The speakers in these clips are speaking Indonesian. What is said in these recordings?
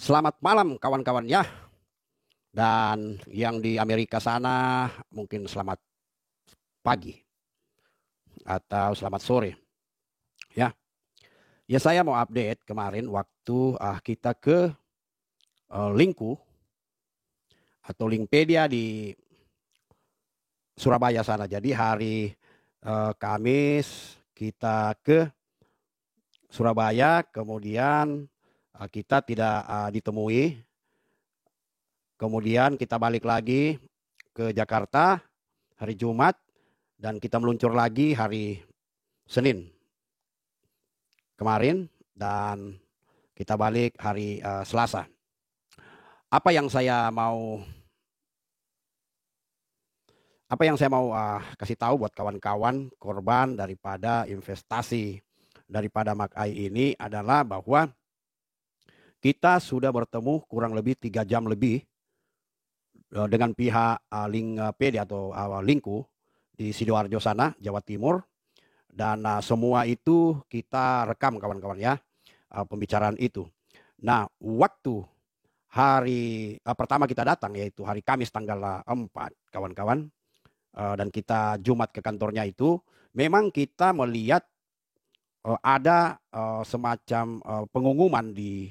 Selamat malam kawan-kawan ya. Dan yang di Amerika sana mungkin selamat pagi atau selamat sore ya. Ya saya mau update kemarin waktu kita ke Lingku atau Linkpedia di Surabaya sana. Jadi hari Kamis kita ke Surabaya, kemudian kita tidak ditemui. Kemudian kita balik lagi ke Jakarta hari Jumat dan kita meluncur lagi hari Senin kemarin dan kita balik hari Selasa. Apa yang saya mau kasih tahu buat kawan-kawan korban daripada investasi daripada MAKAI ini adalah bahwa kita sudah bertemu kurang lebih 3 jam lebih dengan pihak Linkpedia atau Lingku di Sidoarjo sana, Jawa Timur. Dan semua itu kita rekam kawan-kawan ya, pembicaraan itu. Nah, waktu hari pertama kita datang yaitu hari Kamis tanggal 4 kawan-kawan, dan kita Jumat ke kantornya itu, memang kita melihat ada semacam pengumuman di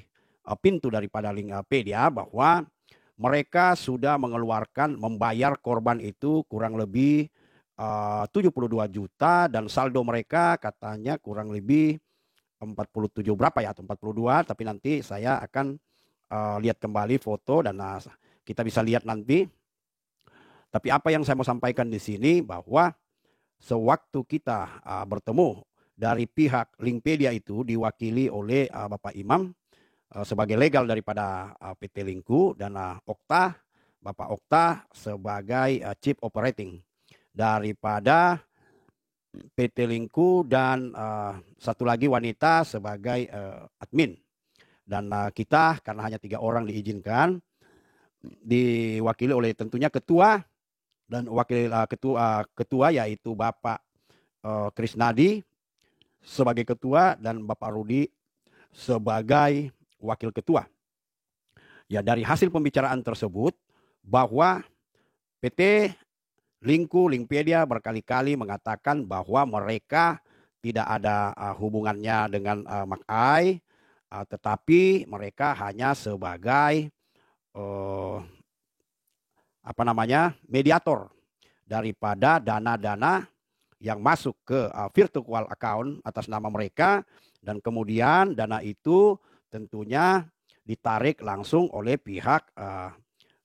pintu daripada Linkpedia bahwa mereka sudah membayar korban itu kurang lebih 72 juta dan saldo mereka katanya kurang lebih 47 berapa ya atau 42, tapi nanti saya akan lihat kembali foto dan kita bisa lihat nanti. Tapi apa yang saya mau sampaikan di sini bahwa sewaktu kita bertemu dari pihak Linkpedia itu diwakili oleh Bapak Imam sebagai legal daripada PT Lingku dan Bapak Okta sebagai Chief Operating daripada PT Lingku dan satu lagi wanita sebagai admin. Dan kita karena hanya 3 orang diizinkan, diwakili oleh tentunya ketua dan wakil ketua yaitu Bapak Krisnadi sebagai ketua dan Bapak Rudi sebagai wakil ketua. Ya, dari hasil pembicaraan tersebut bahwa PT Lingku, Linkpedia berkali-kali mengatakan bahwa mereka tidak ada hubungannya dengan MAKAI, tetapi mereka hanya sebagai mediator daripada dana-dana yang masuk ke virtual account atas nama mereka, dan kemudian dana itu tentunya ditarik langsung oleh pihak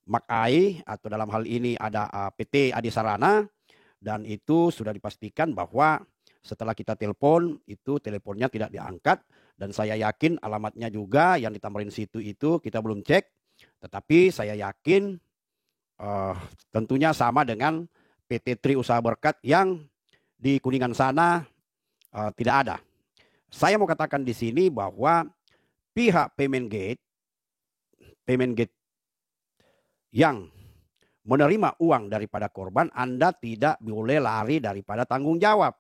MAKAI atau dalam hal ini ada PT Adisarana, dan itu sudah dipastikan bahwa setelah kita telepon itu teleponnya tidak diangkat, dan saya yakin alamatnya juga yang di Tamrin situ itu kita belum cek, tetapi saya yakin tentunya sama dengan PT Tri Usaha Berkat yang di Kuningan sana tidak ada. Saya mau katakan di sini bahwa pihak payment gate yang menerima uang daripada korban, Anda tidak boleh lari daripada tanggung jawab.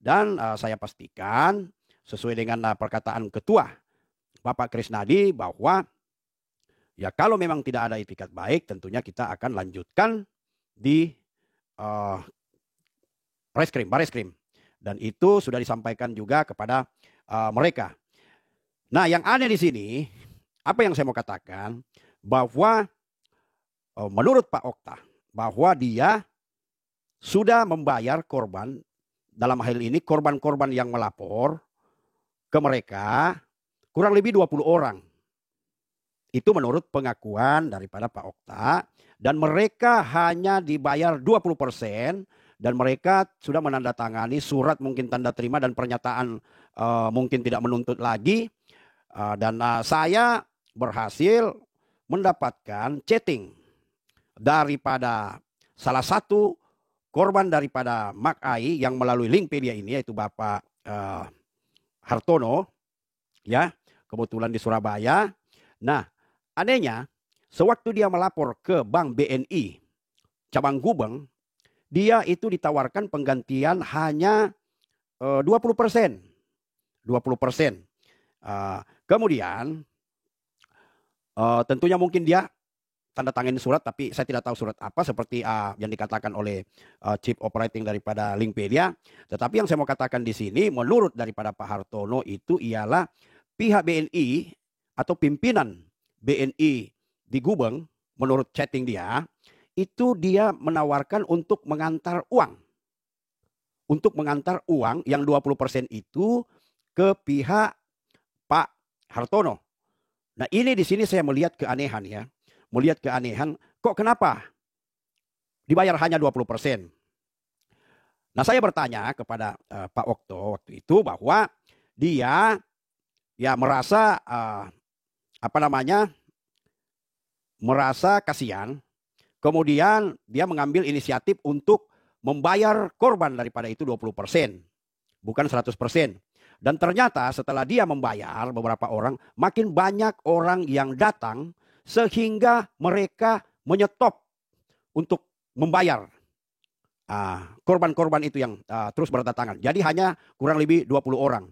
Dan saya pastikan sesuai dengan perkataan ketua Bapak Krisnadi bahwa ya kalau memang tidak ada itikat baik, tentunya kita akan lanjutkan di Bareskrim. Dan itu sudah disampaikan juga kepada mereka. Nah, yang aneh di sini, apa yang saya mau katakan, bahwa menurut Pak Okta, bahwa dia sudah membayar korban, dalam hal ini korban-korban yang melapor ke mereka, kurang lebih 20 orang. Itu menurut pengakuan daripada Pak Okta, dan mereka hanya dibayar 20%, dan mereka sudah menandatangani surat mungkin tanda terima dan pernyataan mungkin tidak menuntut lagi. Dan saya berhasil mendapatkan chatting daripada salah satu korban daripada MAKAI yang melalui Linkpedia ini, yaitu Bapak Hartono, ya, kebetulan di Surabaya. Nah, anehnya, sewaktu dia melapor ke Bank BNI cabang Gubeng, dia itu ditawarkan penggantian hanya 20%. Kemudian Tentunya mungkin dia tanda tangan surat, tapi saya tidak tahu surat apa seperti yang dikatakan oleh Chief Operating daripada Linkpedia. Tetapi yang saya mau katakan di sini, menurut daripada Pak Hartono itu ialah pihak BNI atau pimpinan BNI di Gubeng, menurut chatting dia, itu dia menawarkan untuk mengantar uang. Untuk mengantar uang yang 20% itu ke pihak Pak Hartono. Nah ini di sini saya melihat keanehan ya. Melihat keanehan, kok kenapa dibayar hanya 20%? Nah saya bertanya kepada Pak Okto waktu itu bahwa dia ya merasa merasa kasihan, kemudian dia mengambil inisiatif untuk membayar korban daripada itu 20%, bukan 100%. Dan ternyata setelah dia membayar beberapa orang, makin banyak orang yang datang sehingga mereka menyetop untuk membayar korban-korban itu yang terus berdatangan. Jadi hanya kurang lebih 20 orang.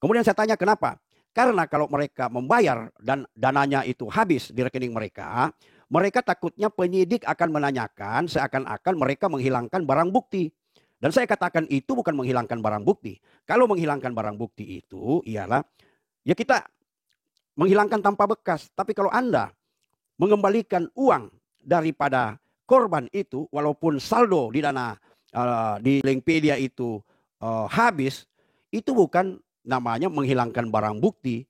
Kemudian saya tanya kenapa? Karena kalau mereka membayar dan dananya itu habis di rekening mereka, mereka takutnya penyidik akan menanyakan seakan-akan mereka menghilangkan barang bukti. Dan saya katakan itu bukan menghilangkan barang bukti. Kalau menghilangkan barang bukti itu ialah ya kita menghilangkan tanpa bekas. Tapi kalau Anda mengembalikan uang daripada korban itu, walaupun saldo di dana di Linkpedia itu habis, itu bukan namanya menghilangkan barang bukti.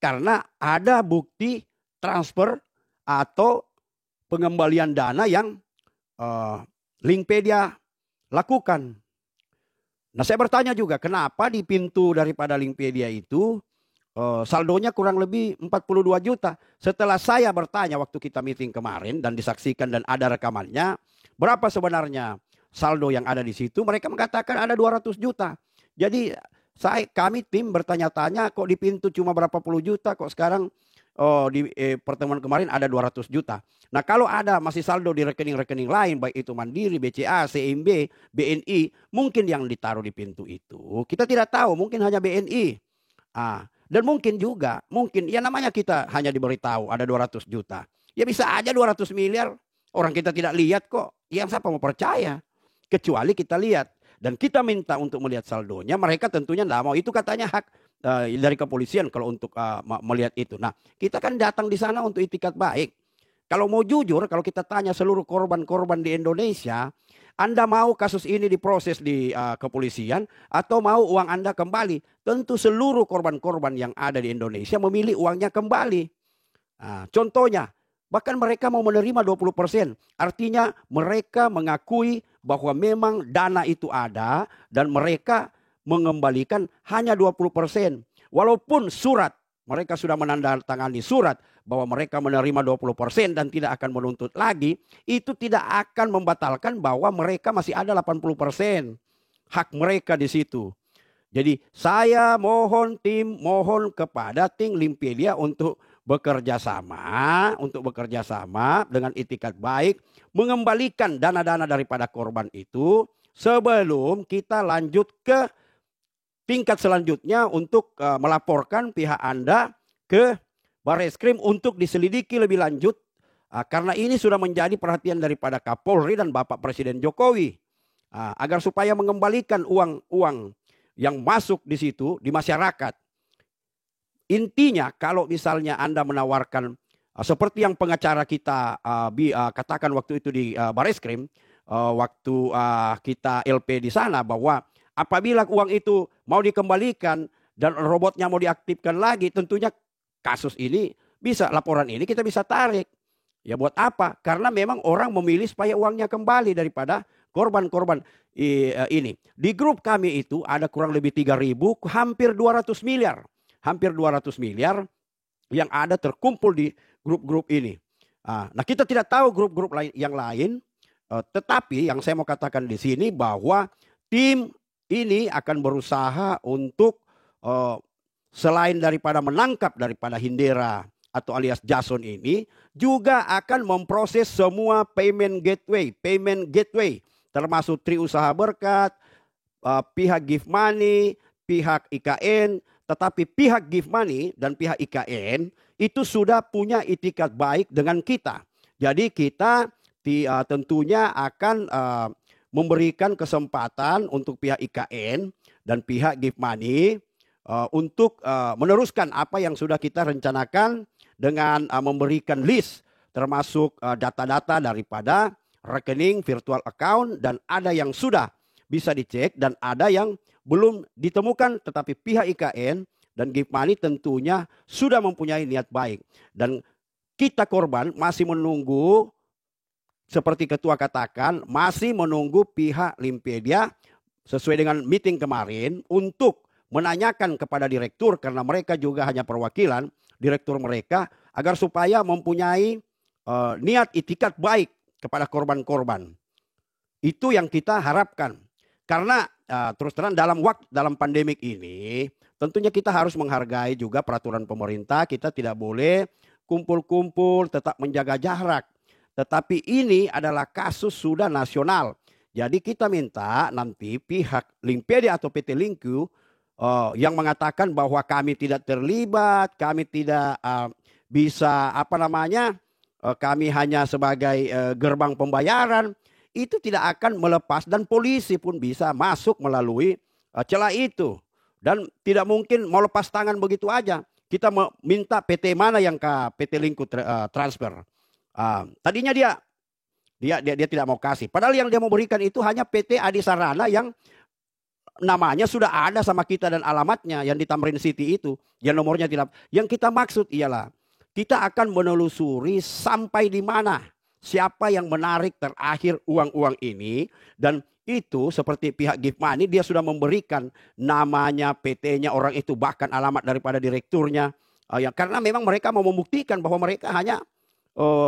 Karena ada bukti transfer atau pengembalian dana yang Linkpedia lakukan. Nah saya bertanya juga kenapa di pintu daripada Linkpedia itu saldonya kurang lebih 42 juta. Setelah saya bertanya waktu kita meeting kemarin dan disaksikan dan ada rekamannya, berapa sebenarnya saldo yang ada di situ? Mereka mengatakan ada 200 juta. Jadi kami tim bertanya-tanya kok di pintu cuma berapa puluh juta, kok sekarang di pertemuan kemarin ada 200 juta. Nah kalau ada masih saldo di rekening-rekening lain, baik itu Mandiri, BCA, CIMB, BNI, mungkin yang ditaruh di pintu itu kita tidak tahu, mungkin hanya BNI. Dan mungkin juga, ya namanya kita hanya diberitahu ada 200 juta. Ya bisa aja 200 miliar, orang kita tidak lihat kok. Yang siapa mau percaya? Kecuali kita lihat. Dan kita minta untuk melihat saldonya, mereka tentunya tidak mau. Itu katanya hak dari kepolisian kalau untuk melihat itu. Nah kita kan datang di sana untuk itikat baik. Kalau mau jujur, kalau kita tanya seluruh korban-korban di Indonesia, Anda mau kasus ini diproses di kepolisian atau mau uang Anda kembali? Tentu seluruh korban-korban yang ada di Indonesia memilih uangnya kembali. Contohnya, bahkan mereka mau menerima 20%. Artinya mereka mengakui bahwa memang dana itu ada dan mereka mengembalikan hanya 20%. Walaupun surat, mereka sudah menandatangani surat bahwa mereka menerima 20% dan tidak akan menuntut lagi, itu tidak akan membatalkan bahwa mereka masih ada 80%. Hak mereka di situ. Jadi saya mohon kepada tim Linkpedia untuk bekerja sama dengan itikat baik, mengembalikan dana-dana daripada korban itu sebelum kita lanjut ke tingkat selanjutnya untuk melaporkan pihak Anda ke Barreskrim untuk diselidiki lebih lanjut karena ini sudah menjadi perhatian daripada Kapolri dan Bapak Presiden Jokowi agar supaya mengembalikan uang-uang yang masuk di situ di masyarakat. Intinya kalau misalnya Anda menawarkan seperti yang pengacara kita katakan waktu itu di Barreskrim waktu kita LP di sana bahwa apabila uang itu mau dikembalikan dan robotnya mau diaktifkan lagi, tentunya kasus ini bisa, laporan ini kita bisa tarik. Ya buat apa? Karena memang orang memilih supaya uangnya kembali daripada korban-korban ini. Di grup kami itu ada kurang lebih 3.000, hampir 200 miliar. Hampir 200 miliar yang ada terkumpul di grup-grup ini. Nah kita tidak tahu grup-grup yang lain, tetapi yang saya mau katakan di sini bahwa tim ini akan berusaha untuk selain daripada menangkap daripada Hindera atau alias Jason ini, juga akan memproses semua payment gateway, termasuk Tri Usaha Berkat, pihak Give Money, pihak IKN, Tetapi pihak Give Money dan pihak IKN itu sudah punya itikat baik dengan kita. Jadi kita tentunya akan memberikan kesempatan untuk pihak IKN dan pihak Give Money untuk meneruskan apa yang sudah kita rencanakan dengan memberikan list termasuk data-data daripada rekening virtual account, dan ada yang sudah bisa dicek dan ada yang belum ditemukan, tetapi pihak IKN dan Give Money tentunya sudah mempunyai niat baik. Dan kita korban masih menunggu, seperti ketua katakan, masih menunggu pihak Limpedia sesuai dengan meeting kemarin untuk menanyakan kepada direktur, karena mereka juga hanya perwakilan direktur mereka, agar supaya mempunyai niat itikat baik kepada korban-korban. Itu yang kita harapkan. Karena terus terang dalam pandemik ini tentunya kita harus menghargai juga peraturan pemerintah. Kita tidak boleh kumpul-kumpul, tetap menjaga jarak. Tetapi ini adalah kasus sudah nasional. Jadi kita minta nanti pihak Limpedia atau PT Linku yang mengatakan bahwa kami tidak terlibat, kami tidak bisa kami hanya sebagai gerbang pembayaran, itu tidak akan melepas, dan polisi pun bisa masuk melalui celah itu. Dan tidak mungkin mau lepas tangan begitu aja. Kita minta PT mana yang ke PT Linku transfer. Tadinya dia tidak mau kasih. Padahal yang dia mau berikan itu hanya PT Adi Sarana yang namanya sudah ada sama kita dan alamatnya yang di Tamrin City itu. Yang nomornya tidak. Yang kita maksud ialah kita akan menelusuri sampai di mana, siapa yang menarik terakhir uang-uang ini. Dan itu seperti pihak Give Money, dia sudah memberikan namanya, PT-nya orang itu, bahkan alamat daripada direkturnya. Karena memang mereka mau membuktikan bahwa mereka hanya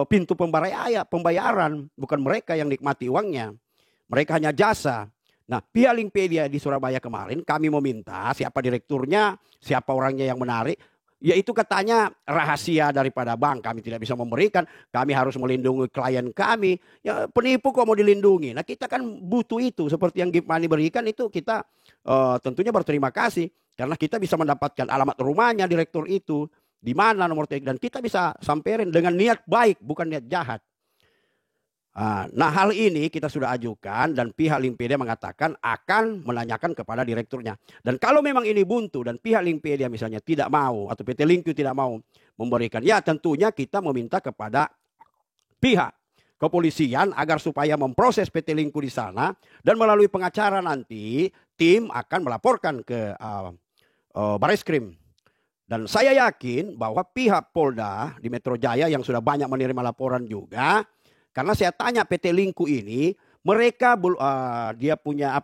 pintu pembayaran, bukan mereka yang nikmati uangnya. Mereka hanya jasa. Nah, pihak Limpedia di Surabaya kemarin kami meminta siapa direkturnya, siapa orangnya yang menarik. Yaitu katanya rahasia daripada bank, kami tidak bisa memberikan, kami harus melindungi klien kami. Ya, penipu kok mau dilindungi. Nah, kita kan butuh itu, seperti yang Give Money berikan itu, kita tentunya berterima kasih karena kita bisa mendapatkan alamat rumahnya direktur itu, di mana nomor telepon, dan kita bisa samperin dengan niat baik, bukan niat jahat. Nah, hal ini kita sudah ajukan dan pihak Limpedia mengatakan akan menanyakan kepada direkturnya. Dan kalau memang ini buntu dan pihak Limpedia misalnya tidak mau atau PT Linku tidak mau memberikan, ya tentunya kita meminta kepada pihak kepolisian agar supaya memproses PT Linku di sana, dan melalui pengacara nanti tim akan melaporkan ke Bareskrim. Dan saya yakin bahwa pihak Polda di Metro Jaya yang sudah banyak menerima laporan juga. Karena saya tanya PT Linku ini, mereka dia punya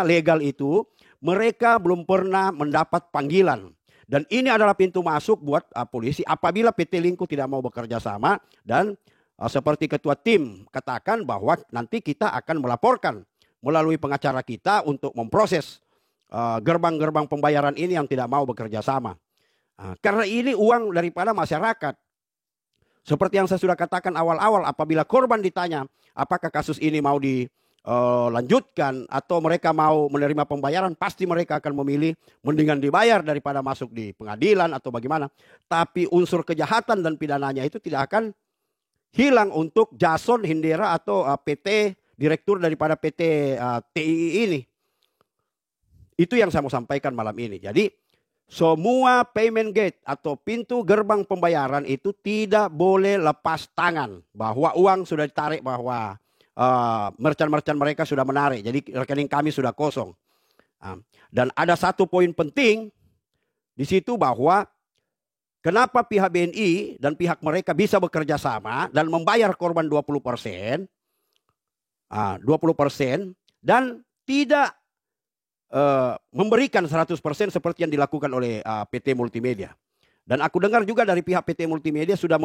legal itu, mereka belum pernah mendapat panggilan. Dan ini adalah pintu masuk buat polisi apabila PT Linku tidak mau bekerja sama. Dan seperti ketua tim katakan bahwa nanti kita akan melaporkan melalui pengacara kita untuk memproses gerbang-gerbang pembayaran ini yang tidak mau bekerja sama. Karena ini uang daripada masyarakat. Seperti yang saya sudah katakan awal-awal, apabila korban ditanya apakah kasus ini mau dilanjutkan atau mereka mau menerima pembayaran, pasti mereka akan memilih mendingan dibayar daripada masuk di pengadilan atau bagaimana. Tapi unsur kejahatan dan pidananya itu tidak akan hilang untuk Jason Hindera atau PT direktur daripada PT TII ini. Itu yang saya mau sampaikan malam ini. Jadi semua payment gate atau pintu gerbang pembayaran itu tidak boleh lepas tangan. Bahwa uang sudah ditarik, bahwa merchant-merchant mereka sudah menarik. Jadi rekening kami sudah kosong. Dan ada satu poin penting di situ, bahwa kenapa pihak BNI dan pihak mereka bisa bekerja sama dan membayar korban 20%. 20% dan tidak memberikan 100% seperti yang dilakukan oleh PT Multimedia. Dan aku dengar juga dari pihak PT Multimedia sudah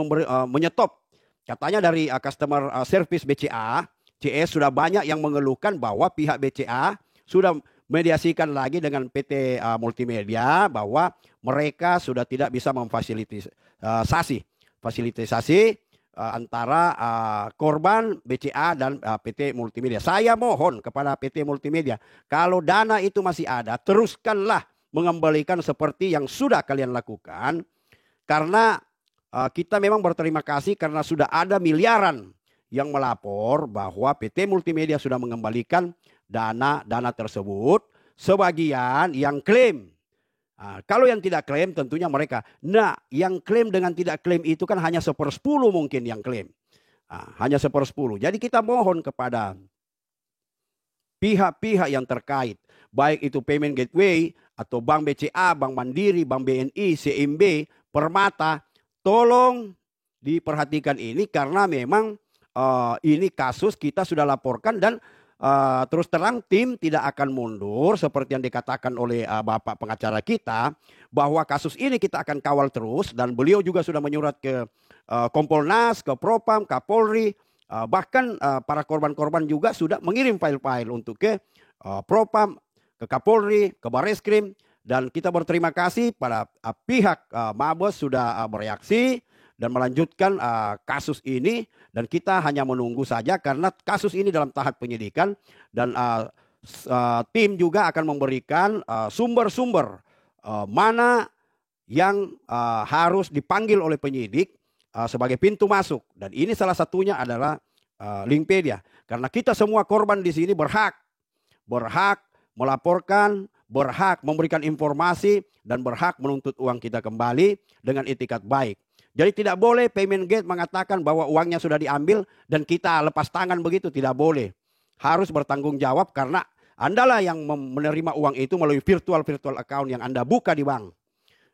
menyetop. Katanya dari customer service BCA, CS sudah banyak yang mengeluhkan bahwa pihak BCA sudah mediasikan lagi dengan PT Multimedia bahwa mereka sudah tidak bisa memfasilitasi antara korban BCA dan PT Multimedia. Saya mohon kepada PT Multimedia, kalau dana itu masih ada, teruskanlah mengembalikan seperti yang sudah kalian lakukan. Karena kita memang berterima kasih karena sudah ada miliaran yang melapor bahwa PT Multimedia sudah mengembalikan dana tersebut. Sebagian yang klaim. Kalau yang tidak klaim tentunya mereka. Nah, yang klaim dengan tidak klaim itu kan hanya 1/10 mungkin yang klaim. Hanya 1/10. Jadi kita mohon kepada pihak-pihak yang terkait. Baik itu Payment Gateway atau Bank BCA, Bank Mandiri, Bank BNI, CIMB, Permata. Tolong diperhatikan ini karena memang ini kasus kita sudah laporkan dan terus terang tim tidak akan mundur seperti yang dikatakan oleh Bapak pengacara kita bahwa kasus ini kita akan kawal terus dan beliau juga sudah menyurat ke Kompolnas, ke Propam, Kapolri, bahkan para korban-korban juga sudah mengirim file-file untuk ke Propam, ke Kapolri, ke Barreskrim dan kita berterima kasih pada pihak Mabes sudah bereaksi dan melanjutkan kasus ini dan kita hanya menunggu saja karena kasus ini dalam tahap penyidikan dan tim juga akan memberikan sumber-sumber mana yang harus dipanggil oleh penyidik sebagai pintu masuk dan ini salah satunya adalah Linkpedia karena kita semua korban di sini berhak melaporkan, berhak memberikan informasi dan berhak menuntut uang kita kembali dengan itikat baik. Jadi tidak boleh Payment Gate mengatakan bahwa uangnya sudah diambil dan kita lepas tangan begitu. Tidak boleh. Harus bertanggung jawab karena Andalah yang menerima uang itu melalui virtual account yang Anda buka di bank.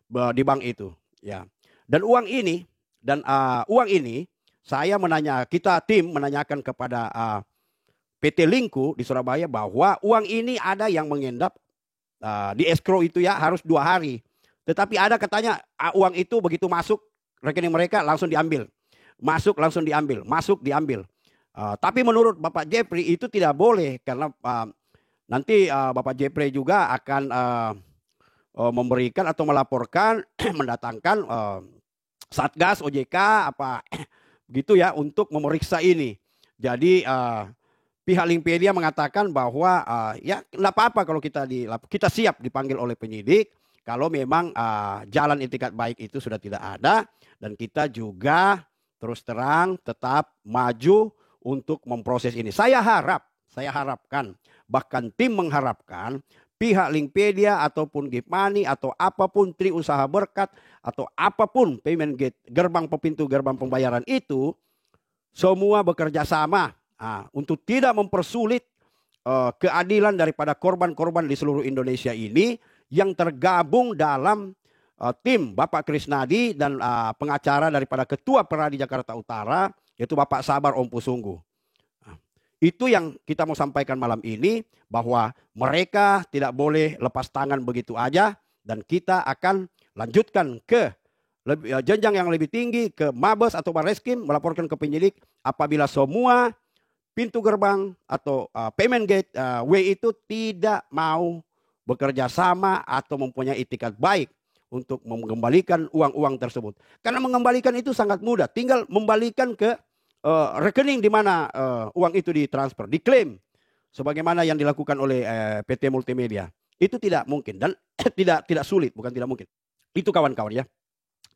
Di bank itu. Ya. Dan uang ini saya kita tim menanyakan kepada PT Linku di Surabaya bahwa uang ini ada yang mengendap di escrow itu ya harus 2 hari. Tetapi ada katanya uang itu begitu masuk rekening mereka langsung diambil. Langsung diambil. Tapi menurut Bapak Jeffrey itu tidak boleh karena nanti Bapak Jeffrey juga akan memberikan atau melaporkan mendatangkan Satgas OJK apa gitu ya untuk memeriksa ini. Jadi pihak Linkpedia mengatakan bahwa ya tidak apa-apa kalau kita siap dipanggil oleh penyidik kalau memang jalan itikat baik itu sudah tidak ada dan kita juga terus terang tetap maju untuk memproses ini. Saya harapkan bahkan tim mengharapkan pihak Linkpedia ataupun Gipmoney atau apapun Tri Usaha Berkat atau apapun Payment Gate gerbang pembayaran itu semua bekerja sama untuk tidak mempersulit keadilan daripada korban-korban di seluruh Indonesia ini yang tergabung dalam tim Bapak Krisnadi dan pengacara daripada Ketua Peradi Jakarta Utara yaitu Bapak Sabar Om Pusunggu. Itu yang kita mau sampaikan malam ini bahwa mereka tidak boleh lepas tangan begitu aja dan kita akan lanjutkan ke jenjang yang lebih tinggi ke Mabes atau Barreskrim melaporkan ke penyidik apabila semua pintu gerbang atau Payment Gateway itu tidak mau bekerja sama atau mempunyai itikat baik untuk mengembalikan uang-uang tersebut. Karena mengembalikan itu sangat mudah, tinggal membalikan ke rekening di mana uang itu ditransfer, diklaim sebagaimana yang dilakukan oleh PT Multimedia. Itu tidak mungkin dan tidak sulit, bukan tidak mungkin. Itu kawan-kawan ya.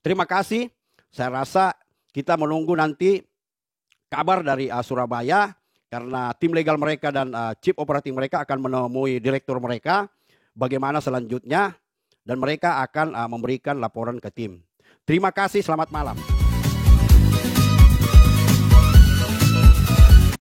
Terima kasih. Saya rasa kita menunggu nanti kabar dari Surabaya karena tim legal mereka dan chief operating mereka akan menemui direktur mereka bagaimana selanjutnya dan mereka akan memberikan laporan ke tim. Terima kasih, selamat malam.